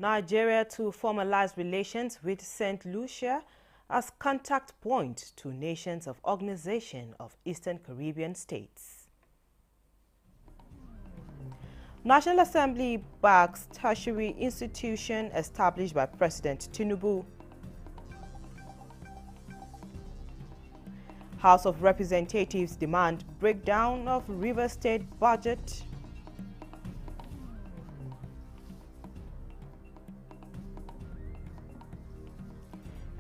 Nigeria to formalize relations with St. Lucia as contact point to nations of Organization of Eastern Caribbean States. National Assembly backs tertiary institution established by President Tinubu. House of Representatives demand breakdown of Rivers State budget.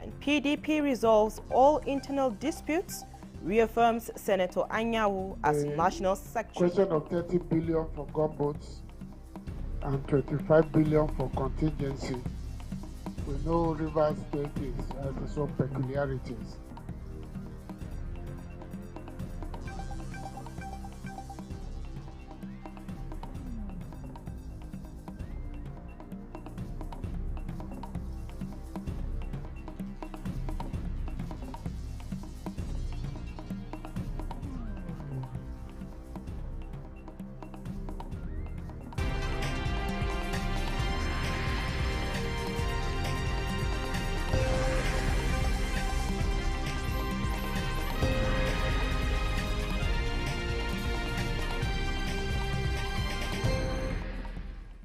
And PDP resolves all internal disputes, reaffirms Senator Anyanwu as National Secretary. Question of 30 billion for gunboats and 25 billion for contingency. We know Rivers State has its own peculiarities.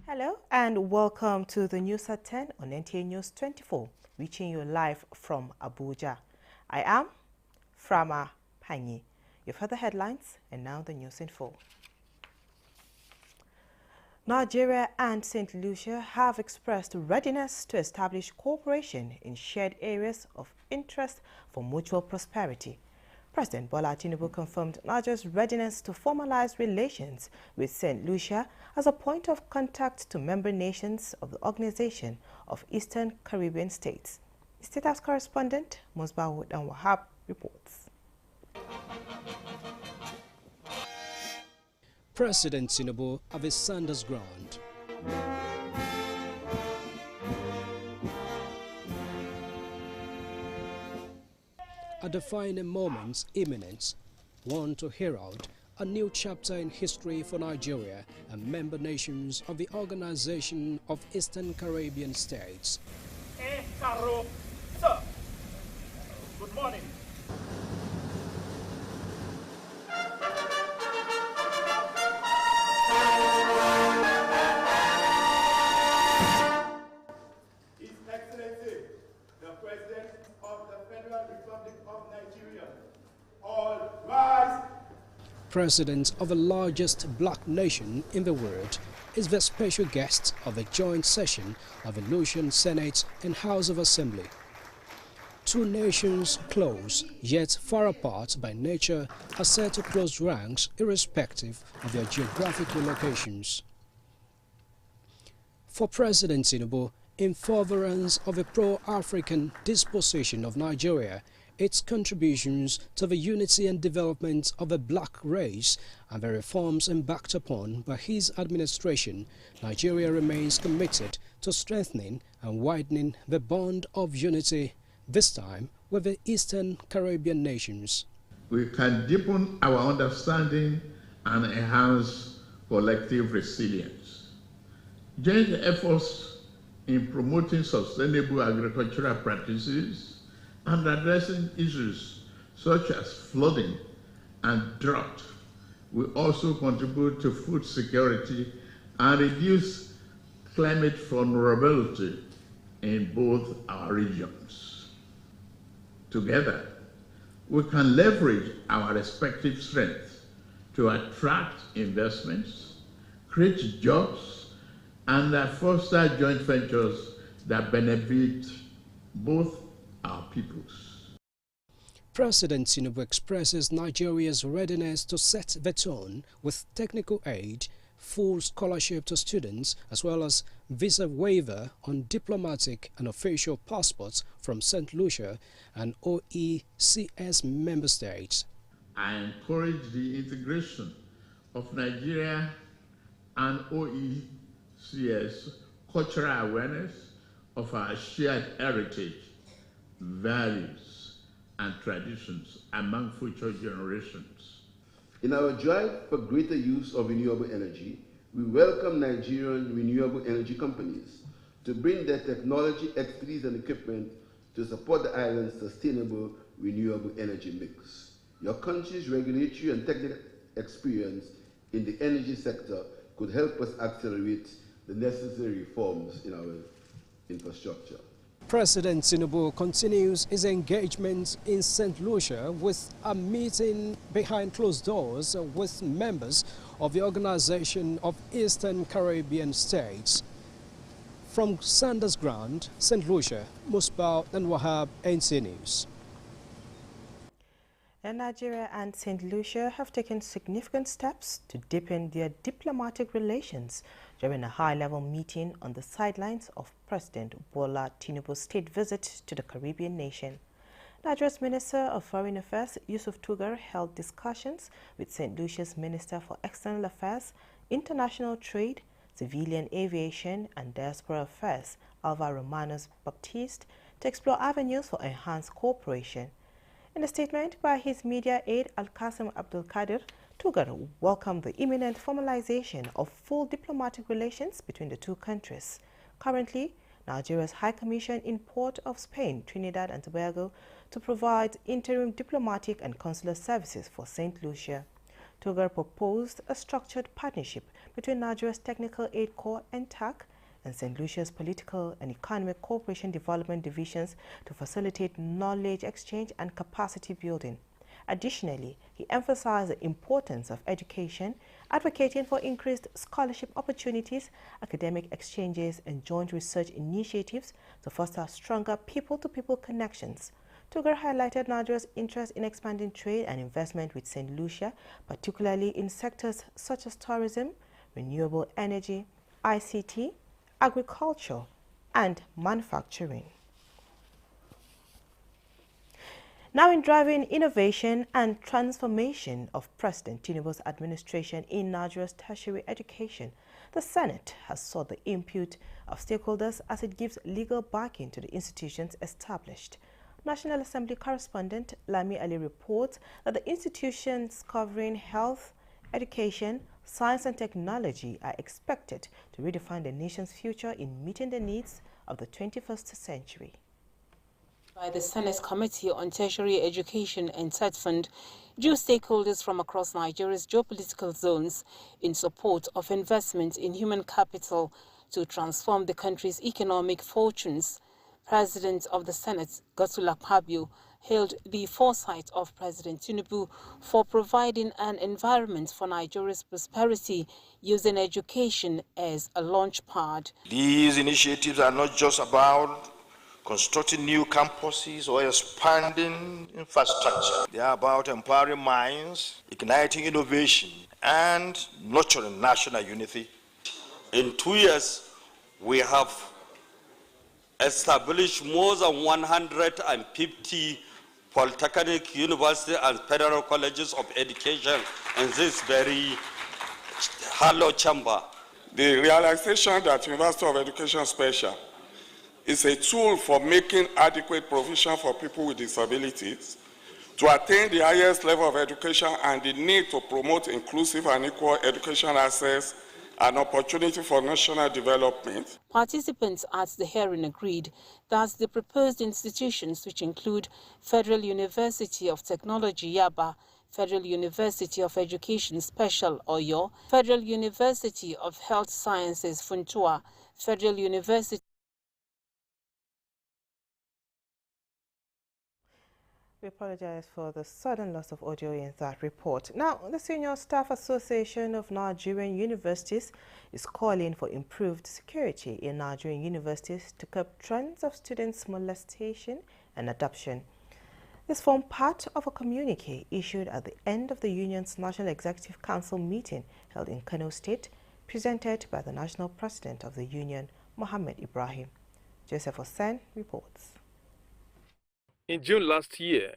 Hello and welcome to the News at 10 on NTA News 24, reaching you live from Abuja. I am Frama Panyi. You've heard the headlines and now the news in full. Nigeria and St. Lucia have expressed readiness to establish cooperation in shared areas of interest for mutual prosperity. President Bola Tinubu confirmed Nigeria's readiness to formalize relations with St. Lucia as a point of contact to member nations of the Organization of Eastern Caribbean States. State House correspondent Musbawood and Wahab reports. President Tinubu of his Sanders ground. A defining moment imminent, one to herald a new chapter in history for Nigeria and member nations of the Organization of Eastern Caribbean States. Hey, Caro, sir. Good morning. His Excellency, the President of the Federal Republic of Nigeria. All rise. President of the largest black nation in the world is the special guest of the joint session of the Lucian Senate and House of Assembly. Two nations close yet far apart by nature are set to close ranks irrespective of their geographical locations. For President Tinubu, in furtherance of a pro-African disposition of Nigeria, its contributions to the unity and development of the black race and the reforms embarked upon by his administration, Nigeria remains committed to strengthening and widening the bond of unity, this time with the Eastern Caribbean nations. We can deepen our understanding and enhance collective resilience. Joint efforts in promoting sustainable agricultural practices and addressing issues such as flooding and drought will also contribute to food security and reduce climate vulnerability in both our regions. Together, we can leverage our respective strengths to attract investments, create jobs, and foster joint ventures that benefit both our peoples. President Tinubu expresses Nigeria's readiness to set the tone with technical aid, full scholarship to students, as well as visa waiver on diplomatic and official passports from St. Lucia and OECS member states. I encourage the integration of Nigeria and OECS cultural awareness of our shared heritage, values, and traditions among future generations. In our drive for greater use of renewable energy, we welcome Nigerian renewable energy companies to bring their technology, expertise, and equipment to support the island's sustainable renewable energy mix. Your country's regulatory and technical experience in the energy sector could help us accelerate the necessary reforms in our infrastructure. President Tinubu continues his engagement in St. Lucia with a meeting behind closed doors with members of the Organization of Eastern Caribbean States. From Sanders Ground, St. Lucia, Musbah and Wahab, NC News. And Nigeria and St. Lucia have taken significant steps to deepen their diplomatic relations during a high-level meeting on the sidelines of President Bola Tinubu's state visit to the Caribbean nation. Nigeria's Minister of Foreign Affairs, Yusuf Tugar, held discussions with St. Lucia's Minister for External Affairs, International Trade, Civilian Aviation and Diaspora Affairs, Alvaro Manos Baptiste, to explore avenues for enhanced cooperation. In a statement by his media aide, Al-Qasim Abdul Qadir, Tugar welcomed the imminent formalization of full diplomatic relations between the two countries. Currently, Nigeria's High Commission in Port of Spain, Trinidad and Tobago, to provide interim diplomatic and consular services for St. Lucia. Tugar proposed a structured partnership between Nigeria's Technical Aid Corps, NTAC, and St. Lucia's Political and Economic Cooperation Development Divisions to facilitate knowledge exchange and capacity building. Additionally, he emphasized the importance of education, advocating for increased scholarship opportunities, academic exchanges, and joint research initiatives to foster stronger people-to-people connections. Tugar highlighted Nigeria's interest in expanding trade and investment with St. Lucia, particularly in sectors such as tourism, renewable energy, ICT, agriculture, and manufacturing. Now, in driving innovation and transformation of President Tinubu's administration in Nigeria's tertiary education, the Senate has sought the input of stakeholders as it gives legal backing to the institutions established. National Assembly correspondent Lami Ali reports that the institutions covering health, education, science and technology are expected to redefine the nation's future in meeting the needs of the 21st century. By the Senate's Committee on Tertiary Education and TETFund, drew stakeholders from across Nigeria's geopolitical zones in support of investment in human capital to transform the country's economic fortunes. President of the Senate, Godswill Akpabio, hailed the foresight of President Tinubu for providing an environment for Nigeria's prosperity using education as a launch pad. These initiatives are not just about constructing new campuses or expanding infrastructure. They are about empowering minds, igniting innovation, and nurturing national unity. In 2 years, we have established more than 150 polytechnic universities and federal colleges of education in this very hollow chamber. The realization that University of Education Special is a tool for making adequate provision for people with disabilities to attain the highest level of education and the need to promote inclusive and equal education access and opportunity for national development. Participants at the hearing agreed that the proposed institutions, which include Federal University of Technology, Yaba, Federal University of Education Special, Oyo, Federal University of Health Sciences, Funtua, Federal University. We apologize for the sudden loss of audio in that report. Now, the Senior Staff Association of Nigerian Universities is calling for improved security in Nigerian universities to curb trends of students' molestation and adoption. This formed part of a communique issued at the end of the union's National Executive Council meeting held in Kano State, presented by the National President of the Union, Mohammed Ibrahim. Joseph Hossein reports. In June last year,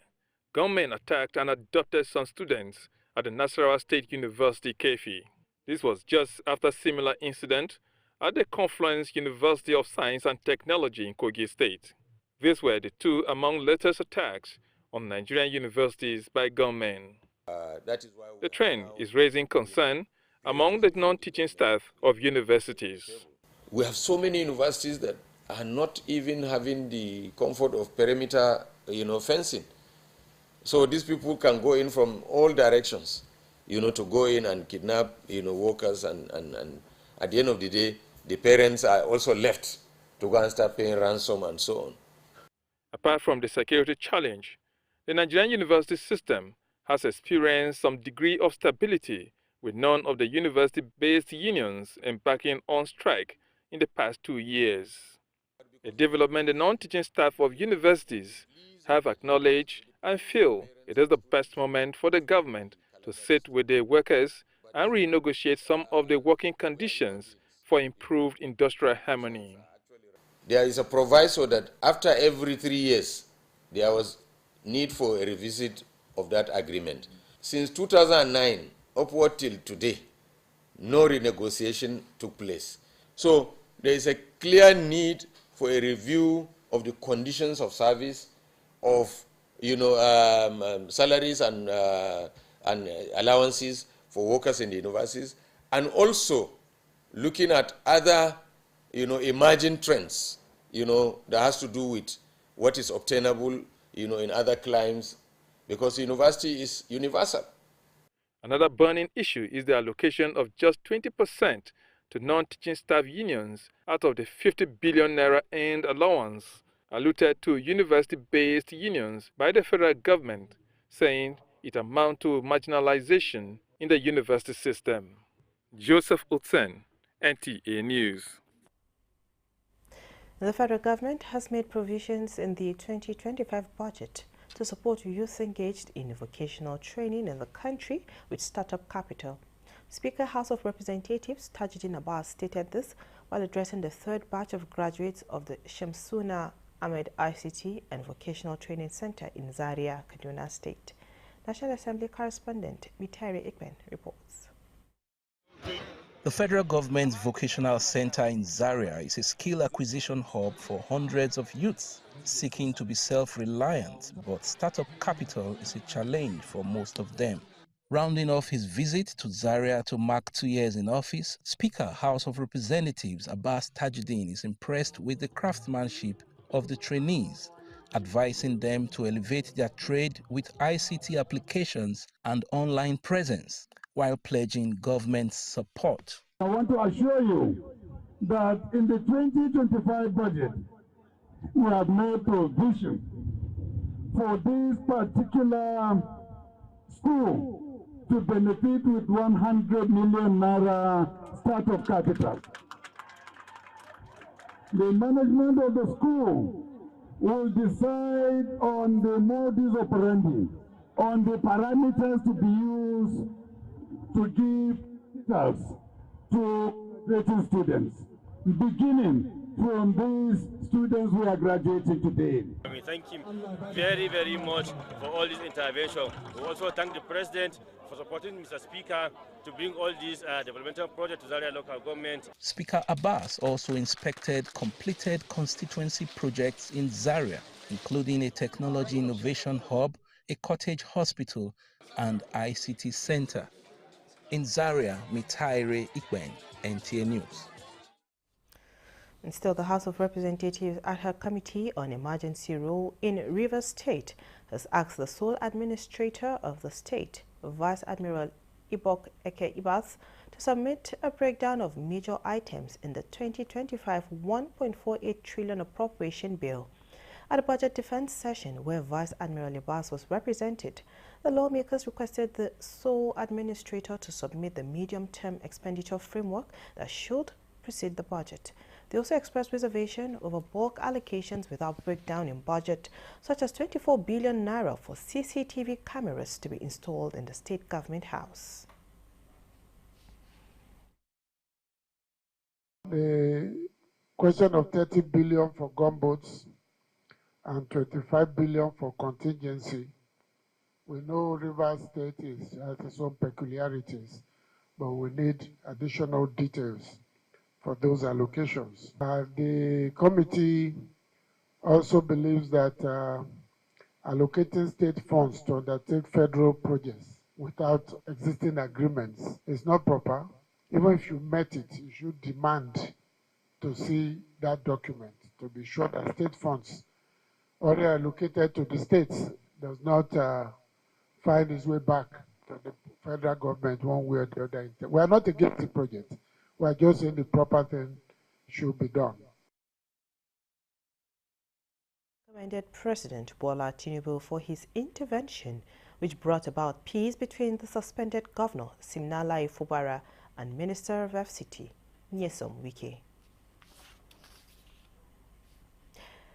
gunmen attacked and abducted some students at the Nasarawa State University, Kefi. This was just after a similar incident at the Confluence University of Science and Technology in Kogi State. These were the two among latest attacks on Nigerian universities by gunmen. The trend is raising concern among the non-teaching staff of universities. We have so many universities that are not even having the comfort of perimeter, fencing. So these people can go in from all directions, to go in and kidnap, workers, and at the end of the day, the parents are also left to go and start paying ransom and so on. Apart from the security challenge, the Nigerian university system has experienced some degree of stability, with none of the university-based unions embarking on strike in the past 2 years. A development the non-teaching staff of universities have acknowledged and feel it is the best moment for the government to sit with the workers and renegotiate some of the working conditions for improved industrial harmony. There is a proviso that after every 3 years, there was need for a revisit of that agreement. Since 2009, upward till today, no renegotiation took place. So there is a clear need for a review of the conditions of service, of salaries and allowances for workers in the universities, and also looking at other emerging trends that has to do with what is obtainable in other climes, because university is universal. Another burning issue is the allocation of just 20% to non-teaching staff unions out of the 50 billion naira earned allowance allotted to university-based unions by the federal government, saying it amounts to marginalization in the university system. Joseph Utsen, NTA News. The federal government has made provisions in the 2025 budget to support youth engaged in vocational training in the country with startup capital. Speaker House of Representatives Tajuddin Abbas stated this while addressing the third batch of graduates of the Shamsuna Ahmed ICT and Vocational Training Center in Zaria, Kaduna State. National Assembly correspondent Mitari Ikben reports. The federal government's vocational center in Zaria is a skill acquisition hub for hundreds of youths seeking to be self-reliant, but startup capital is a challenge for most of them. Rounding off his visit to Zaria to mark 2 years in office, Speaker House of Representatives Abbas Tajuddin is impressed with the craftsmanship of the trainees, advising them to elevate their trade with ICT applications and online presence, while pledging government support. I want to assure you that in the 2025 budget, we have made provision for this particular school to benefit with 100 million naira startup capital. The management of the school will decide on the modus operandi, on the parameters to be used to give results to graduate students, beginning from these students who are graduating today. We thank him very, very much for all this intervention. We also thank the President for supporting Mr. Speaker to bring all these developmental projects to Zaria local government. Speaker Abbas also inspected completed constituency projects in Zaria, including a technology innovation hub, a cottage hospital, and ICT center. In Zaria, Mitaire Ikwen, NTA News. And still, the House of Representatives at her Committee on Emergency Rule in Rivers State has asked the sole administrator of the state, Vice Admiral Ibok Eke Ibas, to submit a breakdown of major items in the 2025 1.48 trillion appropriation bill. At a budget defense session where Vice Admiral Ibas was represented, the lawmakers requested the sole administrator to submit the medium-term expenditure framework that should precede the budget. They also expressed reservation over bulk allocations without breakdown in budget, such as 24 billion naira for CCTV cameras to be installed in the state government house. The question of 30 billion for gunboats and 25 billion for contingency. We know Rivers State has its own peculiarities, but we need additional details for those allocations. The committee also believes that allocating state funds to undertake federal projects without existing agreements is not proper. Even if you met it, you should demand to see that document to be sure that state funds already allocated to the states does not find its way back to the federal government one way or the other. We are not against the project. We are just saying the proper thing should be done. Commended President Bola Tinubu for his intervention, which brought about peace between the suspended governor Siminalayi Fubara and Minister of FCT Nyesom Wike.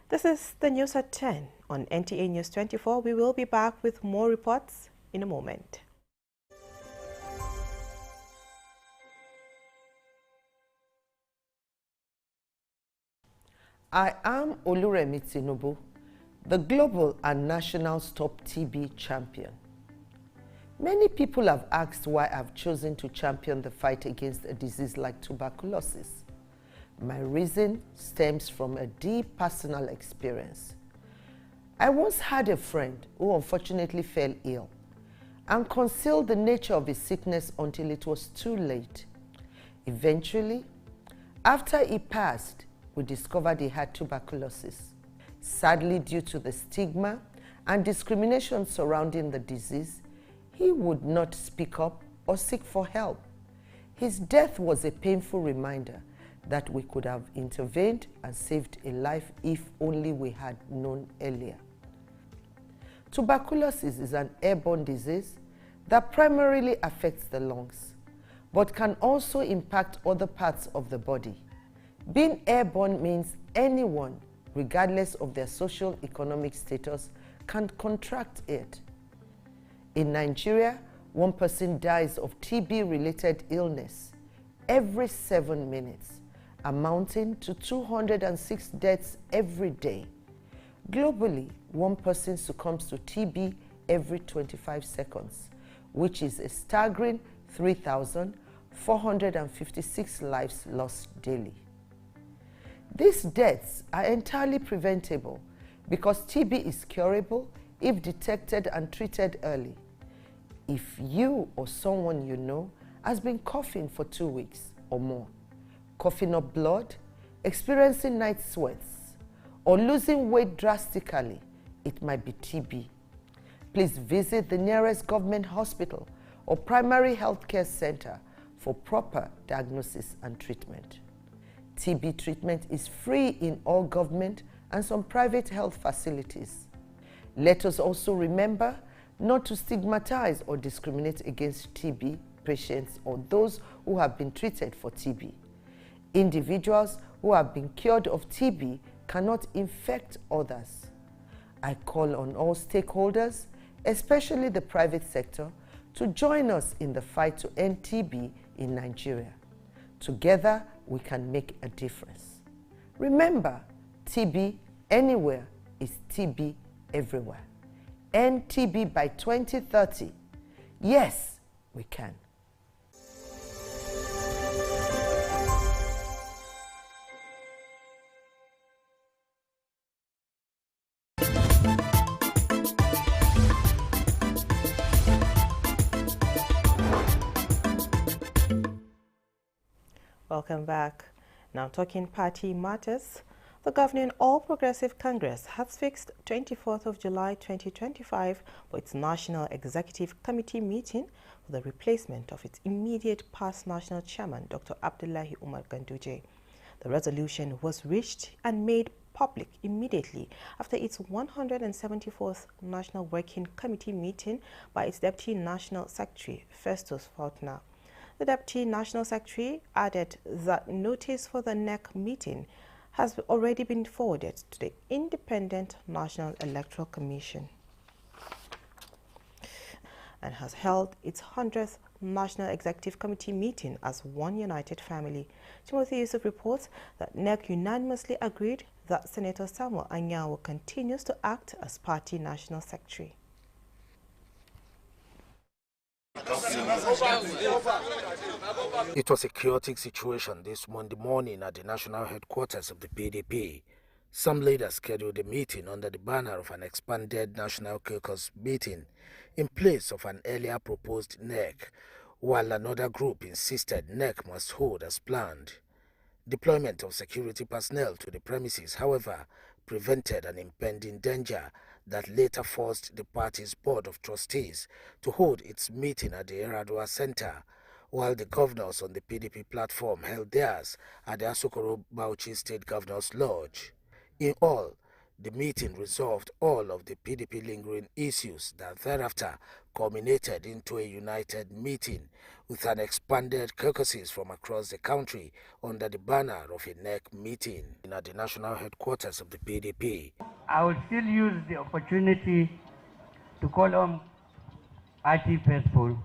This is the news at 10 on NTA News 24. We will be back with more reports in a moment. I am Oluremi Tinubu, the global and national Stop TB champion. Many people have asked why I've chosen to champion the fight against a disease like tuberculosis. My reason stems from a deep personal experience. I once had a friend who unfortunately fell ill and concealed the nature of his sickness until it was too late. Eventually, after he passed, we discovered he had tuberculosis. Sadly, due to the stigma and discrimination surrounding the disease, he would not speak up or seek for help. His death was a painful reminder that we could have intervened and saved a life if only we had known earlier. Tuberculosis is an airborne disease that primarily affects the lungs, but can also impact other parts of the body. Being airborne means anyone, regardless of their socio-economic status, can contract it. In Nigeria, 1 person dies of TB-related illness every 7 minutes, amounting to 206 deaths every day. Globally, 1 person succumbs to TB every 25 seconds, which is a staggering 3,456 lives lost daily. These deaths are entirely preventable because TB is curable if detected and treated early. If you or someone you know has been coughing for 2 weeks or more, coughing up blood, experiencing night sweats, or losing weight drastically, it might be TB. Please visit the nearest government hospital or primary health care center for proper diagnosis and treatment. TB treatment is free in all government and some private health facilities. Let us also remember not to stigmatize or discriminate against TB patients or those who have been treated for TB. Individuals who have been cured of TB cannot infect others. I call on all stakeholders, especially the private sector, to join us in the fight to end TB in Nigeria. Together, we can make a difference. Remember, TB anywhere is TB everywhere. End TB by 2030. Yes, we can. Welcome back. Now talking party matters. The governing All Progressive Congress has fixed 24th of July 2025 for its National Executive Committee meeting for the replacement of its immediate past national chairman, Dr. Abdullahi Umar Ganduje. The resolution was reached and made public immediately after its 174th National Working Committee meeting by its Deputy National Secretary, Festus Faulkner. The Deputy National Secretary added that notice for the NEC meeting has already been forwarded to the Independent National Electoral Commission and has held its 100th National Executive Committee meeting as one united family. Timothy Yusuf reports that NEC unanimously agreed that Senator Samuel Anyanwu continues to act as party National Secretary. It was a chaotic situation this Monday morning at the national headquarters of the PDP. Some leaders scheduled a meeting under the banner of an expanded National Caucus meeting in place of an earlier proposed NEC, while another group insisted NEC must hold as planned. Deployment of security personnel to the premises, however, prevented an impending danger that later forced the party's Board of Trustees to hold its meeting at the Eradua Center, while the governors on the PDP platform held theirs at the Asokoro Bauchi State Governor's Lodge. In all, the meeting resolved all of the PDP lingering issues that thereafter culminated into a united meeting with an expanded caucuses from across the country under the banner of a NEC meeting at the national headquarters of the PDP. I will still use the opportunity to call on party faithful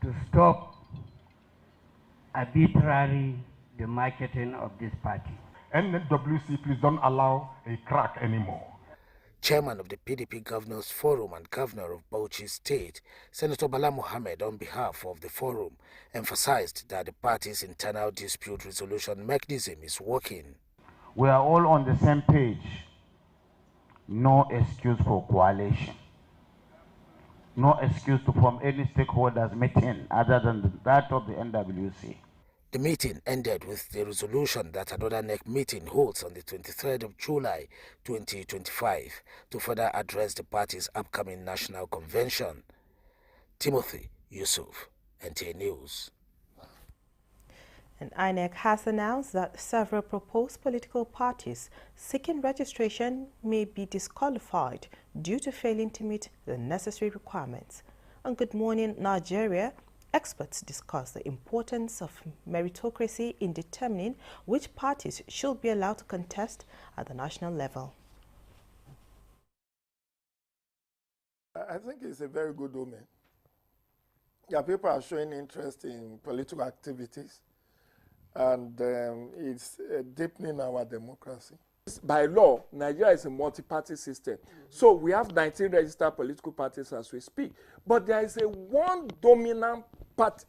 to stop arbitrary demarketing of this party. NWC, please don't allow a crack anymore. Chairman of the PDP Governors Forum and Governor of Bauchi State, Senator Bala Mohammed, on behalf of the forum, emphasized that the party's internal dispute resolution mechanism is working. We are all on the same page. No excuse for coalition. No excuse to form any stakeholders meeting other than that of the NWC. The meeting ended with the resolution that another NEC meeting holds on the 23rd of July 2025 to further address the party's upcoming national convention. Timothy Yusuf, NTA News. And INEC has announced that several proposed political parties seeking registration may be disqualified due to failing to meet the necessary requirements. On Good Morning Nigeria, experts discuss the importance of meritocracy in determining which parties should be allowed to contest at the national level. I think it's a very good omen. Yeah, people are showing interest in political activities, and it's deepening our democracy. By law, Nigeria is a multi-party system. So we have 19 registered political parties as we speak. But there is one dominant party,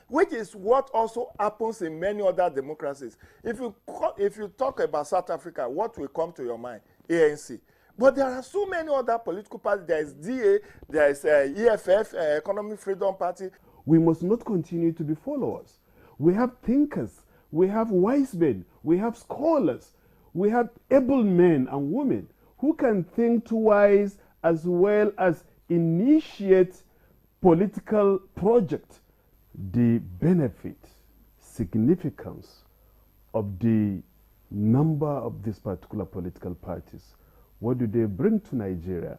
which is what also happens in many other democracies. If you talk about South Africa, what will come to your mind? ANC. But there are so many other political parties. There is DA, there is EFF, Economic Freedom Party. We must not continue to be followers. We have thinkers, we have wise men, we have scholars, we have able men and women who can think twice as well as initiate political projects. The benefit, significance of the number of these particular political parties, what do they bring to Nigeria?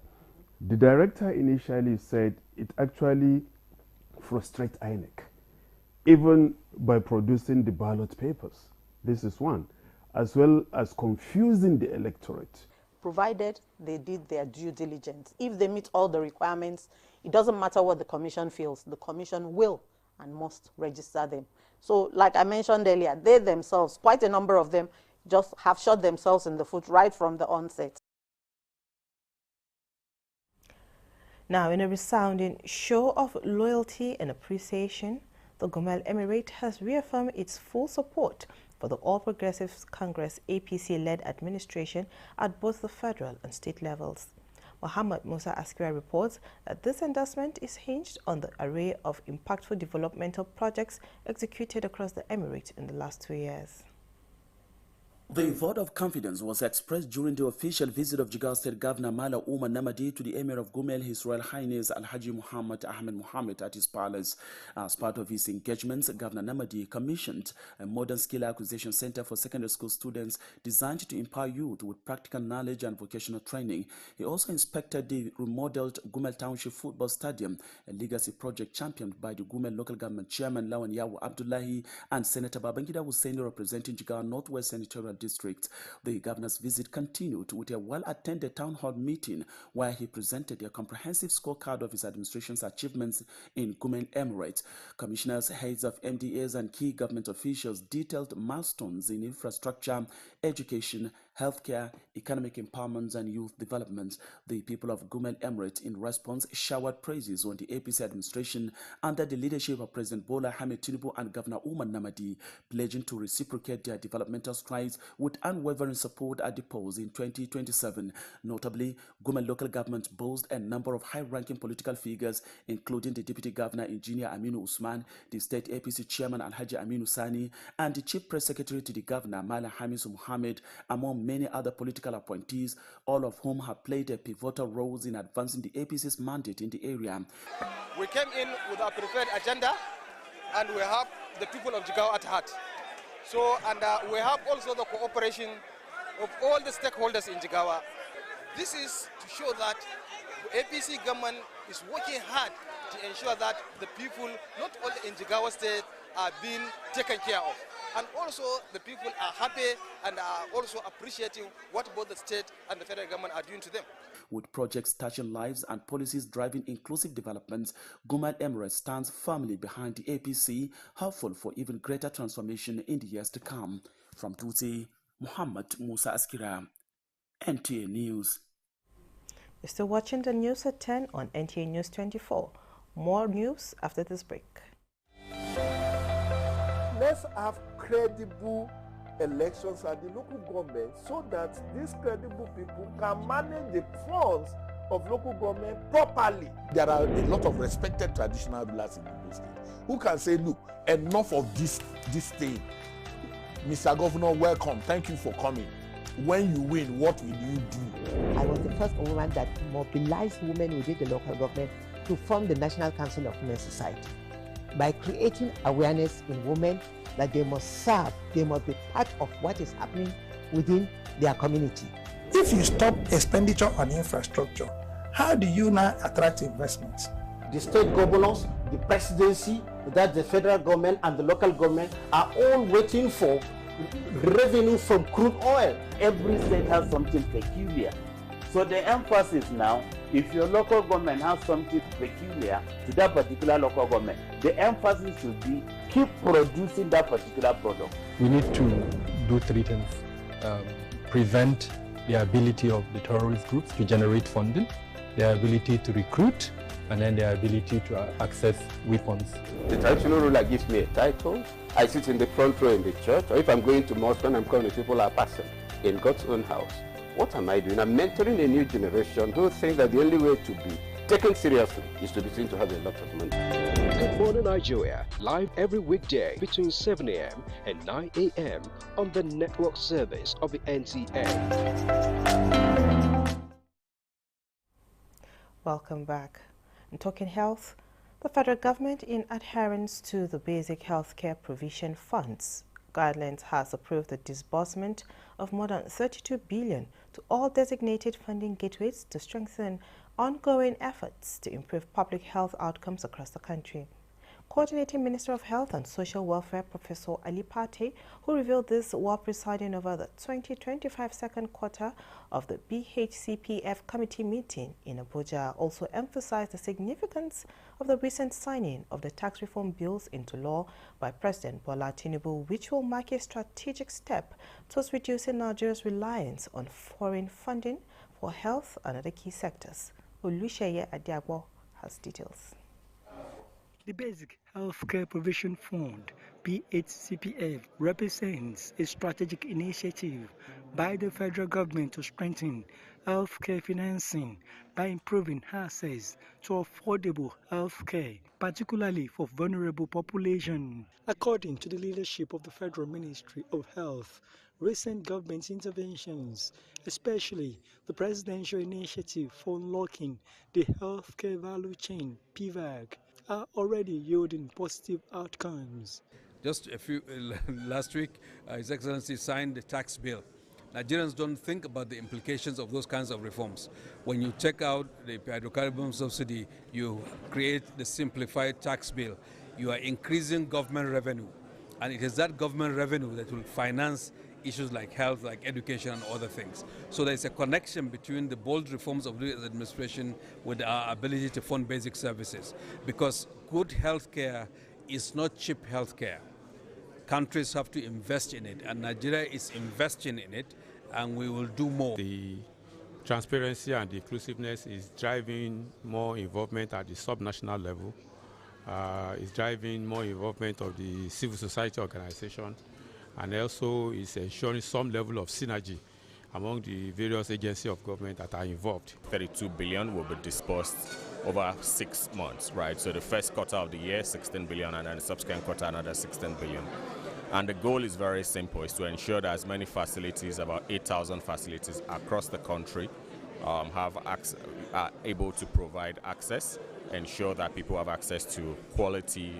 The director initially said it actually frustrates INEC, even by producing the ballot papers. This is one, as well as confusing the electorate. Provided they did their due diligence. If they meet all the requirements, it doesn't matter what the commission feels. The commission will and must register them. So like I mentioned earlier, they themselves, quite a number of them, just have shot themselves in the foot right from the onset. Now, in a resounding show of loyalty and appreciation, the Gumel Emirate has reaffirmed its full support for the All Progressives Congress APC-led administration at both the federal and state levels. Mohammed Musa Askira reports that this endorsement is hinged on the array of impactful developmental projects executed across the Emirate in the last 2 years. The vote of confidence was expressed during the official visit of Jigawa State Governor Mala Umar Namadi to the Emir of Gumel, His Royal Highness Al-Haji Muhammad Ahmed Mohammed at his palace. As part of his engagements, Governor Namadi commissioned a modern skill acquisition center for secondary school students designed to empower youth with practical knowledge and vocational training. He also inspected the remodeled Gumel Township Football Stadium, a legacy project championed by the Gumel Local Government Chairman Lawan Yawu Abdullahi and Senator Babangida Hussein representing Jigawa Northwest Senatorial District. The governor's visit continued with a well-attended town hall meeting where he presented a comprehensive scorecard of his administration's achievements in Gumel Emirate. Commissioners, heads of MDAs and key government officials detailed milestones in infrastructure, education, healthcare, economic empowerment and youth development. The people of Gumel Emirate in response showered praises on the APC administration under the leadership of President Bola Ahmed Tinubu and Governor Umar Namadi, pledging to reciprocate their developmental strides with unwavering support at the polls in 2027. Notably, Gumel local government boasts a number of high-ranking political figures, including the Deputy Governor Engineer Aminu Usman, the State APC Chairman Alhaji Aminu Sani, and the Chief Press Secretary to the Governor Mala Hamisu Mohammed, among many other political appointees, all of whom have played a pivotal role in advancing the APC's mandate in the area. We came in with our preferred agenda, and we have the people of Jigawa at heart. So, and we have also the cooperation of all the stakeholders in Jigawa. This is to show that the APC government is working hard to ensure that the people, not only in Jigawa state, are being taken care of. And also the people are happy and are also appreciating what both the state and the federal government are doing to them. With projects touching lives and policies driving inclusive development, Gumel Emirates stands firmly behind the APC, hopeful for even greater transformation in the years to come. From Dutse, Muhammad Musa Askira, NTA News. You're still watching the news at 10 on NTA News 24. More news after this break. Let's have credible elections at the local government so that these credible people can manage the funds of local government properly. There are a lot of respected traditional rulers in the state who can say, look, enough of this thing. Mr. Governor, welcome. Thank you for coming. When you win, what will you do? I was the first woman that mobilized women within the local government to form the National Council of Women Society by creating awareness in women that they must serve, they must be part of what is happening within their community. If you stop expenditure on infrastructure, how do you now attract investments? The state governors, the presidency, that the federal government and the local government are all waiting for revenue from crude oil. Every state has something peculiar. So the emphasis now, if your local government has something peculiar to that particular local government, the emphasis should be keep producing that particular product. We need to do three things. Prevent the ability of the terrorist groups to generate funding, their ability to recruit, and then their ability to access weapons. The traditional ruler gives me a title. I sit in the front row in the church, or if I'm going to mosque and I'm calling people are passing in God's own house. What am I doing? I'm mentoring a new generation who think that the only way to be taken seriously is to be seen to have a lot of money. Good Morning Nigeria, live every weekday between 7 a.m. and 9 a.m. on the network service of the NTA. Welcome back. In talking health, the federal government, in adherence to the Basic Healthcare Provision Funds guidelines, has approved the disbursement of more than 32 billion to all designated funding gateways to strengthen ongoing efforts to improve public health outcomes across the country. Coordinating Minister of Health and Social Welfare, Professor Ali Pate, who revealed this while presiding over the 2025 second quarter of the BHCPF committee meeting in Abuja, also emphasized the significance of the recent signing of the tax reform bills into law by President Bola Tinubu, which will mark a strategic step towards reducing Nigeria's reliance on foreign funding for health and other key sectors. Olusheye Adiagbo has details. The Basic Healthcare Provision Fund, BHCPF, represents a strategic initiative by the federal government to strengthen healthcare financing by improving access to affordable healthcare, particularly for vulnerable populations. According to the leadership of the Federal Ministry of Health, recent government interventions, especially the Presidential Initiative for Unlocking the Healthcare Value Chain, PVAC, are already yielding positive outcomes. Just last week, His Excellency signed the tax bill. Nigerians don't think about the implications of those kinds of reforms. When you take out the hydrocarbon subsidy, you create the simplified tax bill. You are increasing government revenue, and it is that government revenue that will finance issues like health, like education and other things. So there's a connection between the bold reforms of the administration with our ability to fund basic services, because good health care is not cheap health care. Countries have to invest in it, and Nigeria is investing in it, and we will do more. The transparency and the inclusiveness is driving more involvement at the subnational level. It's driving more involvement of the civil society organization. and also is ensuring some level of synergy among the various agencies of government that are involved. 32 billion will be disbursed over 6 months, right? So the first quarter of the year, 16 billion, and then the subsequent quarter, another 16 billion. And the goal is very simple, is to ensure that as many facilities, about 8,000 facilities across the country, are able to provide access, ensure that people have access to quality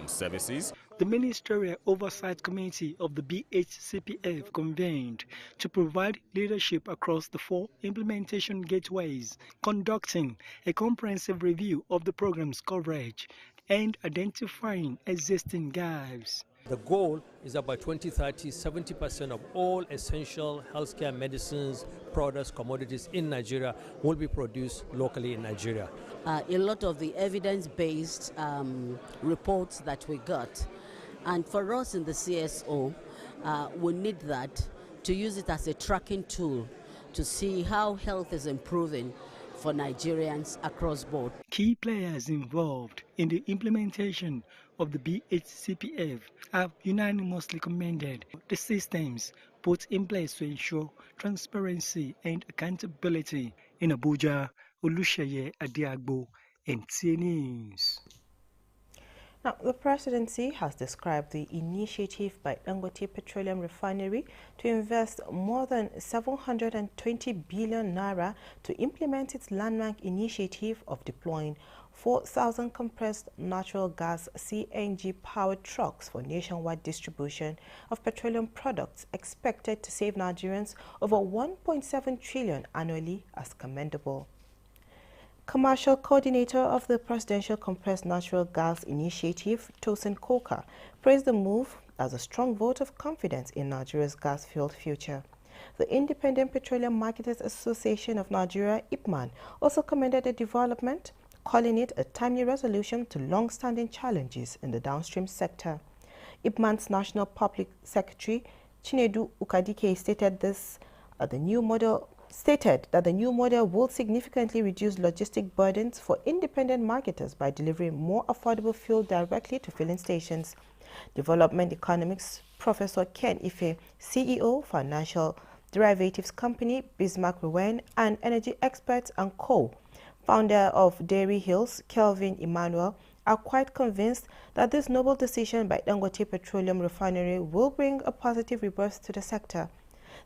services. The Ministerial Oversight Committee of the BHCPF convened to provide leadership across the 4 implementation gateways, conducting a comprehensive review of the program's coverage and identifying existing gaps. The goal is that by 2030, 70% of all essential healthcare medicines, products, commodities in Nigeria will be produced locally in Nigeria. A lot of the evidence-based reports that we got, and for us in the CSO, we need that to use it as a tracking tool to see how health is improving for Nigerians across board. Key players involved in the implementation of the BHCPF have unanimously commended the systems put in place to ensure transparency and accountability. In Abuja, Olusheye Adiagbo, NTA News. Now, the presidency has described the initiative by Dangote Petroleum Refinery to invest more than 720 billion naira to implement its landmark initiative of deploying 4,000 compressed natural gas CNG-powered trucks for nationwide distribution of petroleum products, expected to save Nigerians over 1.7 trillion annually, as commendable. Commercial coordinator of the Presidential Compressed Natural Gas Initiative, Tosin Koka, praised the move as a strong vote of confidence in Nigeria's gas-fueled future. The Independent Petroleum Marketers Association of Nigeria, IPMAN, also commended the development, calling it a timely resolution to long-standing challenges in the downstream sector. IPMAN's National Public Secretary, Chinedu Ukadike, stated that the new model will significantly reduce logistic burdens for independent marketers by delivering more affordable fuel directly to filling stations. Development economics Professor Ken Ife, CEO, Financial Derivatives Company, Bismarck Ruwen, and energy experts and co-founder of Dairy Hills, Kelvin Emmanuel, are quite convinced that this noble decision by Dangote Petroleum Refinery will bring a positive rebirth to the sector.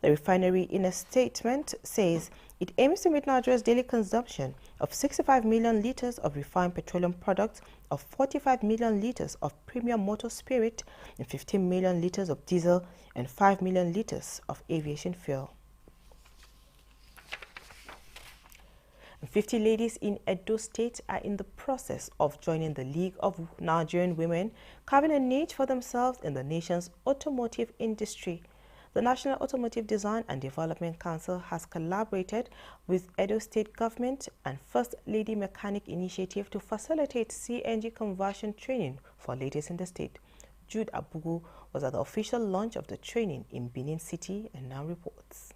The refinery, in a statement, says it aims to meet Nigeria's daily consumption of 65 million litres of refined petroleum products, of 45 million litres of premium motor spirit, and 15 million litres of diesel, and 5 million litres of aviation fuel. 50 ladies in Edo State are in the process of joining the League of Nigerian Women, carving a niche for themselves in the nation's automotive industry. The National Automotive Design and Development Council has collaborated with Edo State Government and First Lady Mechanic Initiative to facilitate CNG conversion training for ladies in the state. Jude Abugu was at the official launch of the training in Benin City and now reports.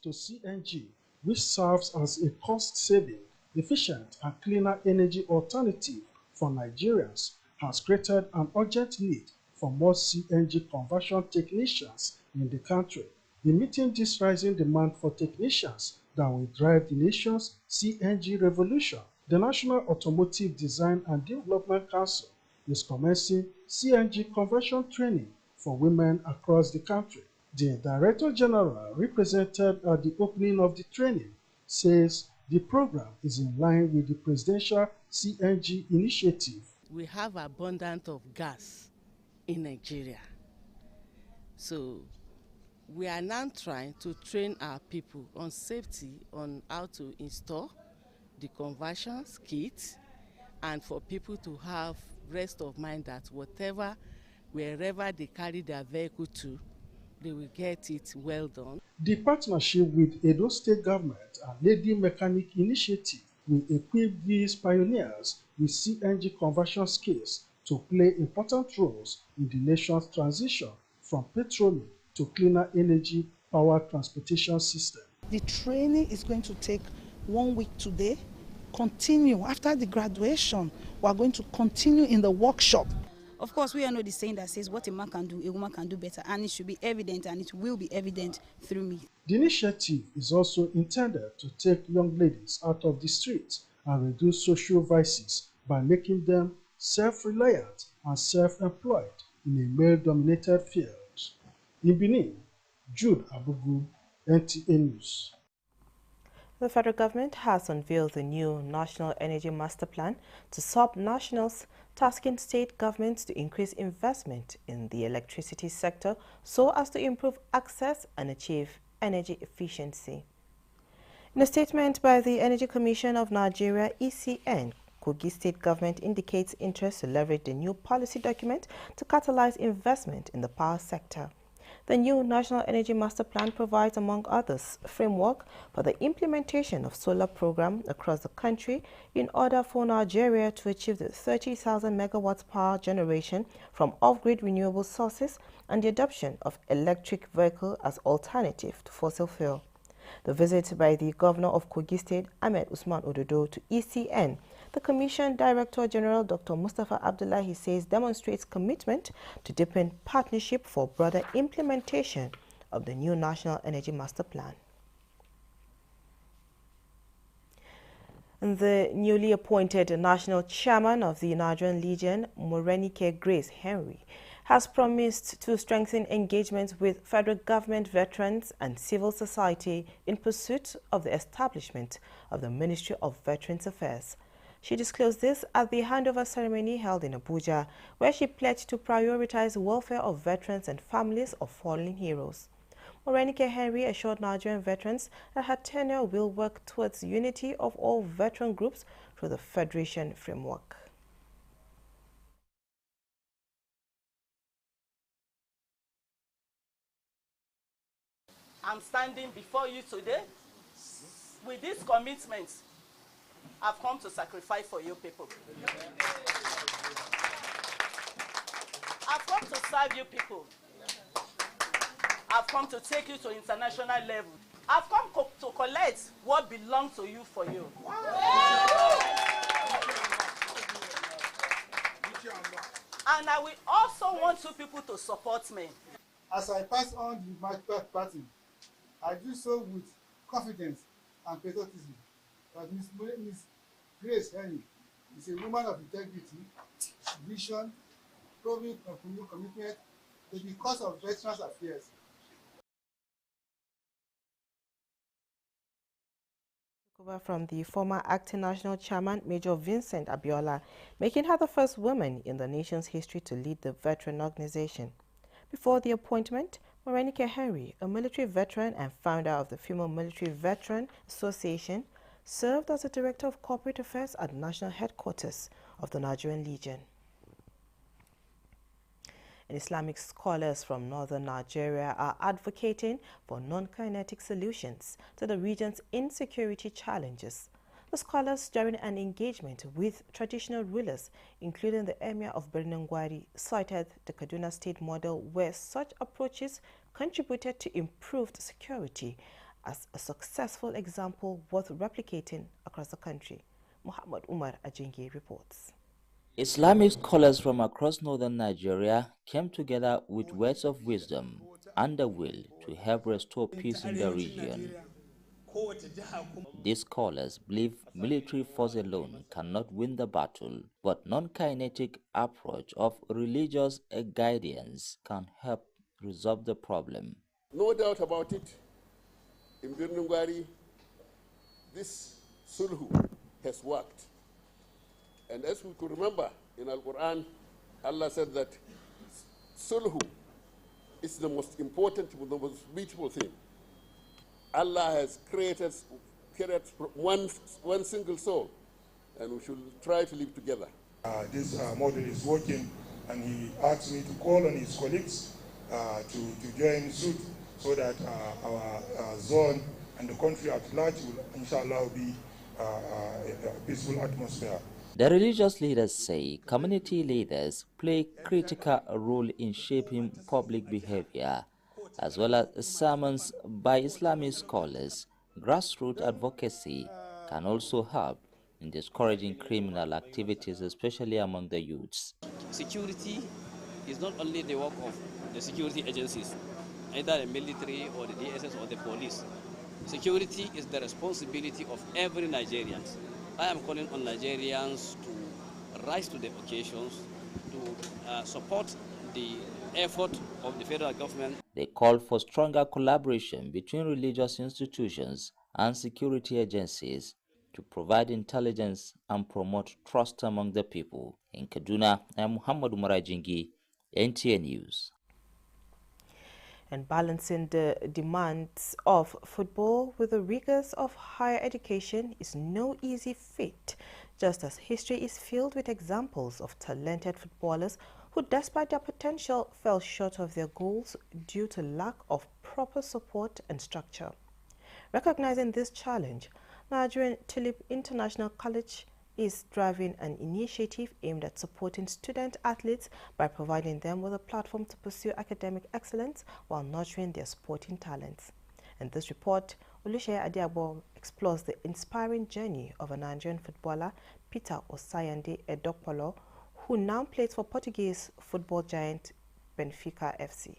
To CNG, which serves as a cost-saving, efficient and cleaner energy alternative for Nigerians, has created an urgent need for more CNG conversion technicians in the country. In meeting this rising demand for technicians that will drive the nation's CNG revolution, the National Automotive Design and Development Council is commencing CNG conversion training for women across the country. The Director General, represented at the opening of the training, says the program is in line with the Presidential CNG initiative. We have abundance of gas in Nigeria. So we are now trying to train our people on safety, on how to install the conversions kit, and for people to have rest of mind that wherever they carry their vehicle to, they will get it well done. The partnership with Edo State Government and Lady Mechanic Initiative will equip these pioneers with CNG conversion skills to play important roles in the nation's transition from petroleum to cleaner energy powered transportation system. The training is going to take 1 week today, continue after the graduation. We are going to continue in the workshop. Of course, we all know the saying that says what a man can do, a woman can do better, and it should be evident, and it will be evident through me. The initiative is also intended to take young ladies out of the streets and reduce social vices by making them self-reliant and self-employed in a male-dominated field. In Benin, Jude Abugu, NTA News. The federal government has unveiled the new National Energy Master Plan to sub-nationals, tasking state governments to increase investment in the electricity sector so as to improve access and achieve energy efficiency. In a statement by the Energy Commission of Nigeria, ECN, Kogi State government indicates interest to leverage the new policy document to catalyze investment in the power sector. The new National Energy Master Plan provides, among others, a framework for the implementation of solar program across the country in order for Nigeria to achieve the 30,000 megawatts power generation from off-grid renewable sources and the adoption of electric vehicle as alternative to fossil fuel. The visit by the Governor of Kogi State, Ahmed Usman Ododo, to ECN, the Commission Director General Dr. Mustafa Abdullahi says demonstrates commitment to deepen partnership for broader implementation of the new National Energy Master Plan. And the newly appointed National Chairman of the Nigerian Legion, Morenike Grace Henry, has promised to strengthen engagement with federal government veterans and civil society in pursuit of the establishment of the Ministry of Veterans Affairs. She disclosed this at the handover ceremony held in Abuja, where she pledged to prioritize the welfare of veterans and families of fallen heroes. Morenike Henry assured Nigerian veterans that her tenure will work towards unity of all veteran groups through the Federation framework. I'm standing before you today with this commitment. I've come to sacrifice for you people. I've come to serve you people. I've come to take you to international level. I've come to collect what belongs to you for you. And I will also want you people to support me. As I pass on my party, I do so with confidence and patriotism that Ms. Grace Henry is a woman of integrity, vision, proving commitment to the cause of veterans affairs. Over from the former acting national chairman, Major Vincent Abiola, making her the first woman in the nation's history to lead the veteran organization. Before the appointment, Morenike Henry, a military veteran and founder of the Female Military Veteran Association, served as the Director of Corporate Affairs at National Headquarters of the Nigerian Legion. And Islamic scholars from northern Nigeria are advocating for non-kinetic solutions to the region's insecurity challenges. The scholars, during an engagement with traditional rulers, including the Emir of Birnin Gwari, cited the Kaduna State model where such approaches contributed to improved security as a successful example worth replicating across the country. Muhammad Umar Ajingi reports. Islamic scholars from across northern Nigeria came together with words of wisdom and the will to help restore peace in the region. These scholars believe military force alone cannot win the battle, but non-kinetic approach of religious guidance can help resolve the problem. No doubt about it, in Birnin Gwari, this sulhu has worked. And as we could remember in Al-Quran, Allah said that sulhu is the most important, the most beautiful thing. Allah has created one single soul, and we should try to live together. This model is working, and he asked me to call on his colleagues to join suit so that our zone and the country at large will, inshallah, be a peaceful atmosphere. The religious leaders say community leaders play a critical role in shaping public behavior, as well as sermons by Islamic scholars. Grassroots advocacy can also help in discouraging criminal activities, especially among the youths. security is not only the work of the security agencies, either the military or the DSS or the police. Security is the responsibility of every Nigerian. I am calling on Nigerians to rise to the occasions, to support the effort of the federal government. They call for stronger collaboration between religious institutions and security agencies to provide intelligence and promote trust among the people. In Kaduna, I'm Muhammad Marajingi, NTA News. And balancing the demands of football with the rigors of higher education is no easy feat, just as history is filled with examples of talented footballers who, despite their potential, fell short of their goals due to lack of proper support and structure. Recognizing this challenge, Nigerian Tulip International College is driving an initiative aimed at supporting student athletes by providing them with a platform to pursue academic excellence while nurturing their sporting talents. In this report, Oluseyi Adiagbo explores the inspiring journey of a Nigerian footballer, Peter Osayande Edokpolo, who now plays for Portuguese football giant Benfica FC.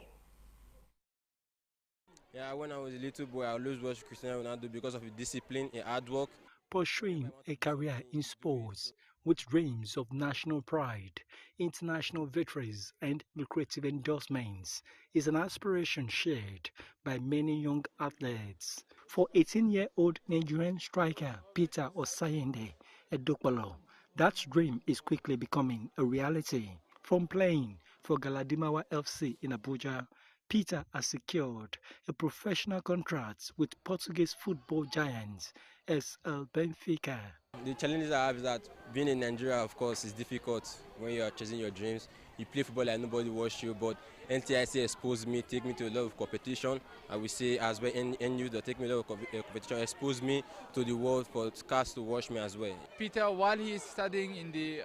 Yeah, when I was a little boy, I always watched Cristiano Ronaldo because of his discipline and hard work. Pursuing a career in sports with dreams of national pride, international victories and lucrative endorsements is an aspiration shared by many young athletes. For 18-year-old Nigerian striker Peter Osayande Edokpolo, that dream is quickly becoming a reality. From playing for Galadimawa FC in Abuja, Peter has secured a professional contract with Portuguese football giants SL Benfica. The challenges I have is that being in Nigeria, of course, is difficult when you are chasing your dreams. You play football like nobody watch you, but NTIC exposed me, take me to a lot of competition. I will say as well, NU that take me a lot of competition, exposed me to the world for scouts to watch me as well. Peter, while he is studying in the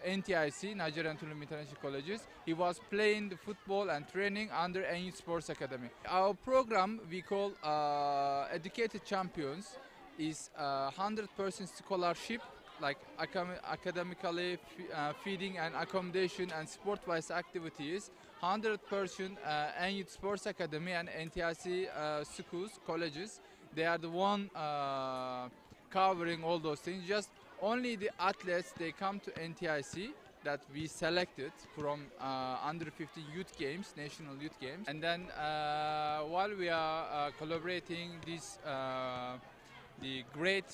NTIC, Nigerian Tulip International Colleges, he was playing the football and training under NU Sports Academy. Our program we call Educated Champions is 100% scholarship, like academically feeding and accommodation and sport-wise activities, 100% NU Sports Academy and NTIC schools, colleges. They are the one covering all those things. Just only the athletes, they come to NTIC that we selected from under 15 youth games, national youth games. And then while we are collaborating this the great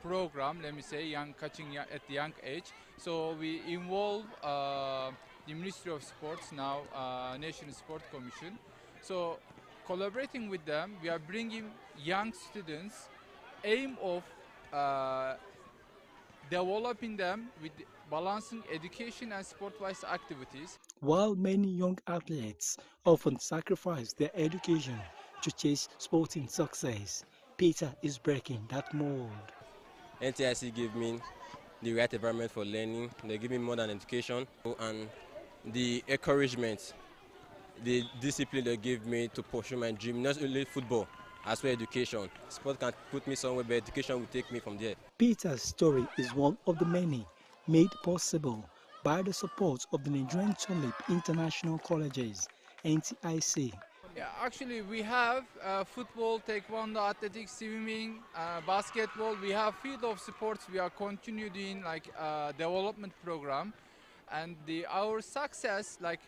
program, let me say, catching at the young age. So we involve the Ministry of Sports now, National Sport Commission. So collaborating with them, we are bringing young students, aim of developing them with balancing education and sport-wise activities. While many young athletes often sacrifice their education to chase sporting success, Peter is breaking that mold. NTIC gave me the right environment for learning. They give me more than education and the encouragement, the discipline they give me to pursue my dream, not only football, as well as education. Sport can put me somewhere, but education will take me from there. Peter's story is one of the many made possible by the support of the Nigerian Tulip International Colleges, NTIC. Yeah, actually, we have football, taekwondo, athletics, swimming, basketball. We have field of sports. We are continuing like development program, and our success, like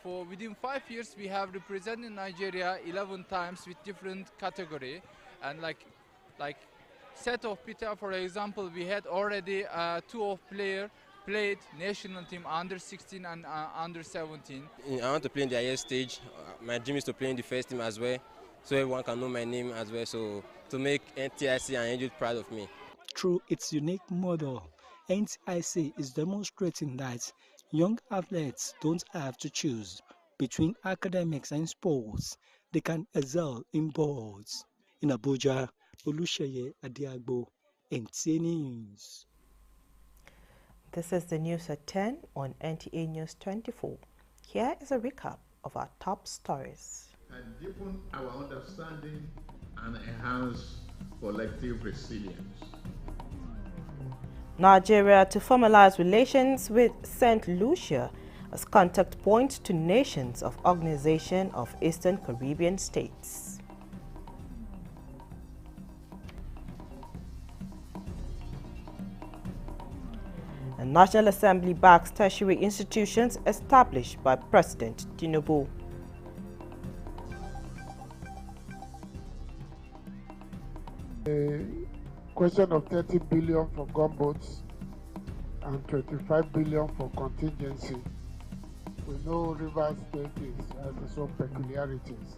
for within 5 years, we have represented Nigeria 11 times with different category, and like set of Peter, for example, we had already 2 of player played national team under 16 and under 17. I want to play in the highest stage. My dream is to play in the first team as well, so everyone can know my name as well. So to make NTIC and NU proud of me. Through its unique model, NTIC is demonstrating that young athletes don't have to choose between academics and sports. They can excel in both. In Abuja, Oluseyi Adiagbo, NTA News. This is the news at 10 on NTA News 24. Here is a recap of our top stories. And deepen our understanding and enhance collective resilience. Nigeria to formalize relations with St. Lucia as contact point to nations of Organization of Eastern Caribbean States. The National Assembly backs tertiary institutions established by President Tinubu. A question of 30 billion for gunboats and 25 billion for contingency. We know Rivers State has its own peculiarities.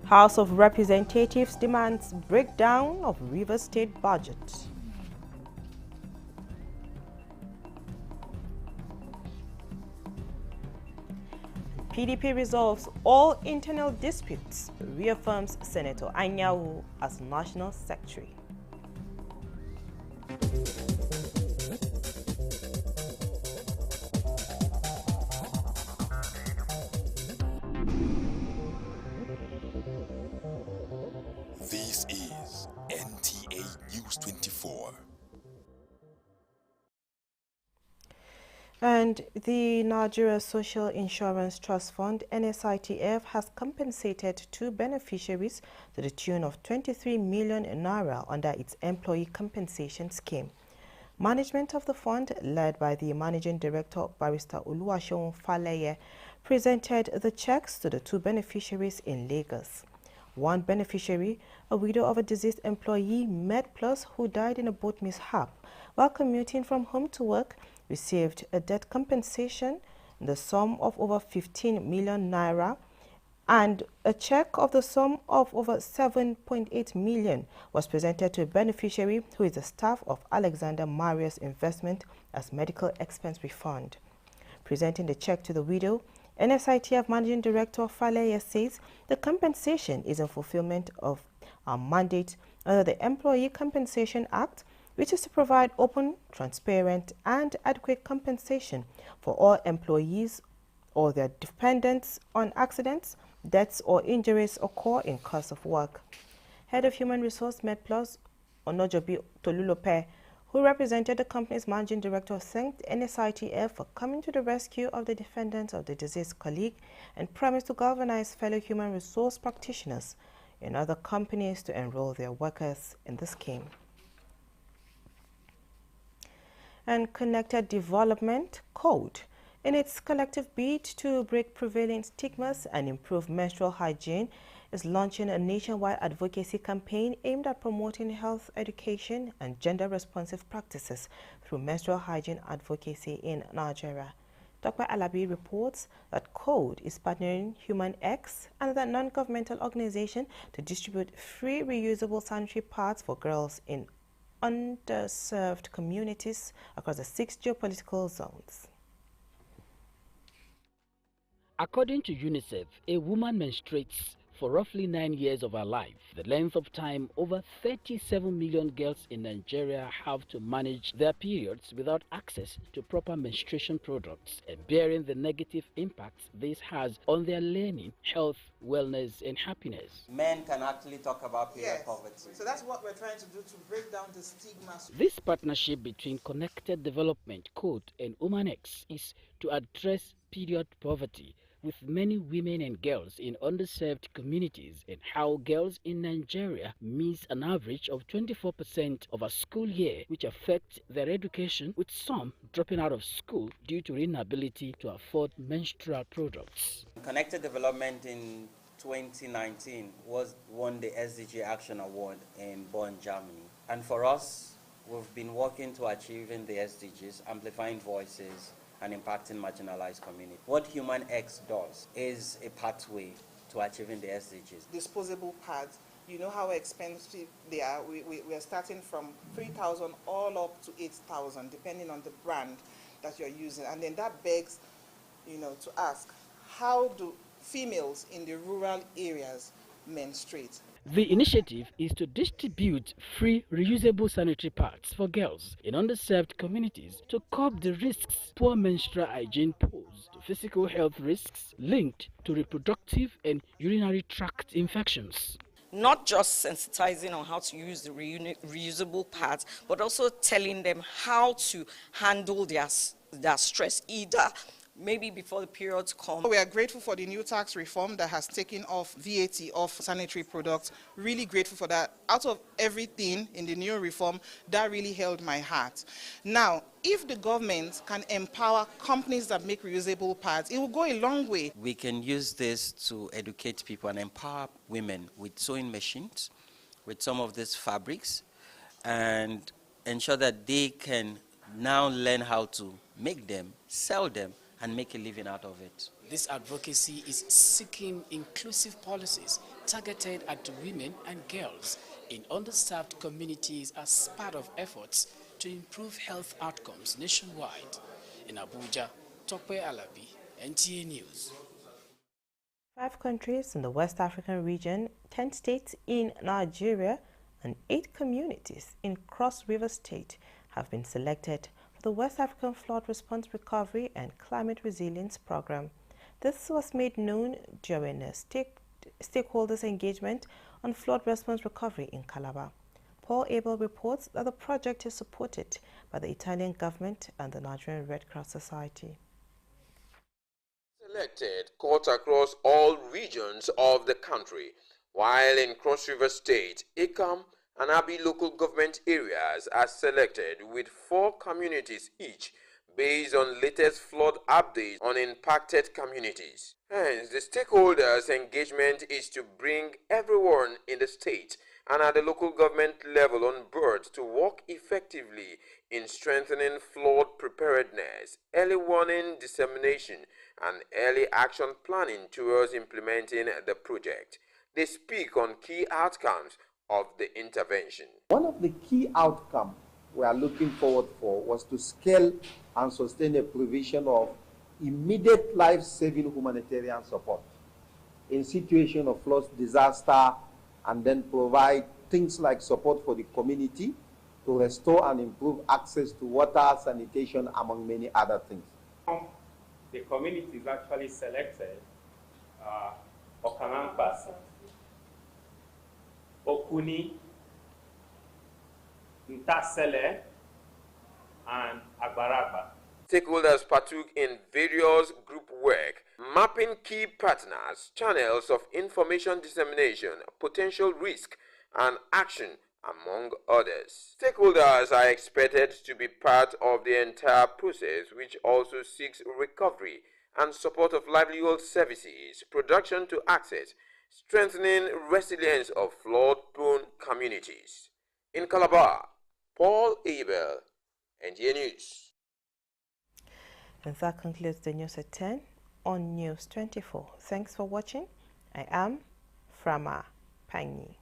House of Representatives demands breakdown of Rivers State budget. PDP resolves all internal disputes, reaffirms Senator Anyanwu as National Secretary. This is NTA News 24. And the Nigeria Social Insurance Trust Fund, NSITF, has compensated 2 beneficiaries to the tune of 23 million naira under its employee compensation scheme. Management of the fund, led by the Managing Director, Barrister Oluwaseun Faleye, presented the checks to the 2 beneficiaries in Lagos. One beneficiary, a widow of a deceased employee, MedPlus, who died in a boat mishap while commuting from home to work, received a death compensation in the sum of over 15 million naira, and a check of the sum of over 7.8 million was presented to a beneficiary who is the staff of Alexander Marius Investment as medical expense refund. Presenting the check to the widow, NSITF Managing Director Faleye says the compensation is in fulfillment of our mandate under the Employee Compensation Act, which is to provide open, transparent, and adequate compensation for all employees or their dependents on accidents, deaths, or injuries occur in course of work. Head of Human Resource MedPlus, Onojobi Tolulope, who represented the company's managing director, thanked NSITF for coming to the rescue of the defendants of the deceased colleague and promised to galvanize fellow human resource practitioners in other companies to enroll their workers in the scheme. And Connected Development Code, in its collective bid to break prevailing stigmas and improve menstrual hygiene, is launching a nationwide advocacy campaign aimed at promoting health education and gender-responsive practices through menstrual hygiene advocacy in Nigeria. Dr. Alabi reports that CODE is partnering HumanX and that non-governmental organization to distribute free reusable sanitary pads for girls in underserved communities across the 6 geopolitical zones. According to UNICEF, a woman menstruates for roughly 9 years of her life, the length of time over 37 million girls in Nigeria have to manage their periods without access to proper menstruation products, and bearing the negative impacts this has on their learning, health, wellness, and happiness. Men can actually talk about period poverty. So that's what we're trying to do, to break down the stigma. This partnership between Connected Development Code and HumanX is to address period poverty with many women and girls in underserved communities, and how girls in Nigeria miss an average of 24% of a school year, which affects their education, with some dropping out of school due to inability to afford menstrual products. Connected Development in 2019 won the SDG Action Award in Bonn, Germany. And for us, we've been working to achieving the SDGs, amplifying voices, and impacting marginalized communities. What HumanX does is a pathway to achieving the SDGs. Disposable pads, you know how expensive they are. We are starting from 3,000 all up to 8,000, depending on the brand that you're using. And then that begs, to ask, how do females in the rural areas menstruate? The initiative is to distribute free reusable sanitary pads for girls in underserved communities to curb the risks poor menstrual hygiene pose to physical health risks linked to reproductive and urinary tract infections. not just sensitizing on how to use the reusable pads, but also telling them how to handle their stress, either maybe before the periods come. We are grateful for the new tax reform that has taken off VAT off sanitary products. Really grateful for that. Out of everything in the new reform, that really held my heart. Now, if the government can empower companies that make reusable pads, it will go a long way. We can use this to educate people and empower women with sewing machines, with some of these fabrics, and ensure that they can now learn how to make them, sell them, and make a living out of it. This advocacy is seeking inclusive policies targeted at women and girls in underserved communities as part of efforts to improve health outcomes nationwide. In Abuja, Tope Alabi, NTA News. 5 countries in the West African region, 10 states in Nigeria, and 8 communities in Cross River State have been selected for the West African Flood Response Recovery and Climate Resilience Program. This was made known during a stakeholders engagement on flood response recovery in Calabar. Paul Abel reports that the project is supported by the Italian government and the Nigerian Red Cross Society. Selected cut across all regions of the country, while in Cross River State, Ikam and Abi local government areas are selected with 4 communities each based on latest flood updates on impacted communities. Hence, the stakeholders' engagement is to bring everyone in the state and at the local government level on board to work effectively in strengthening flood preparedness, early warning dissemination, and early action planning towards implementing the project. They speak on key outcomes of the intervention. One of the key outcomes we are looking forward for was to scale and sustain a provision of immediate life-saving humanitarian support in situation of flood disaster, and then provide things like support for the community to restore and improve access to water, sanitation, among many other things. The communities actually selected Okalampas, Okuni, Ntasele, and Agbaragba. Stakeholders partook in various group work, mapping key partners, channels of information dissemination, potential risk, and action, among others. Stakeholders are expected to be part of the entire process, which also seeks recovery and support of livelihood services, production to access, strengthening resilience of flood-prone communities. In Calabar, Paul Abel, NTA News. And that concludes the news at 10 on News 24. Thanks for watching. I am Frama Panyi.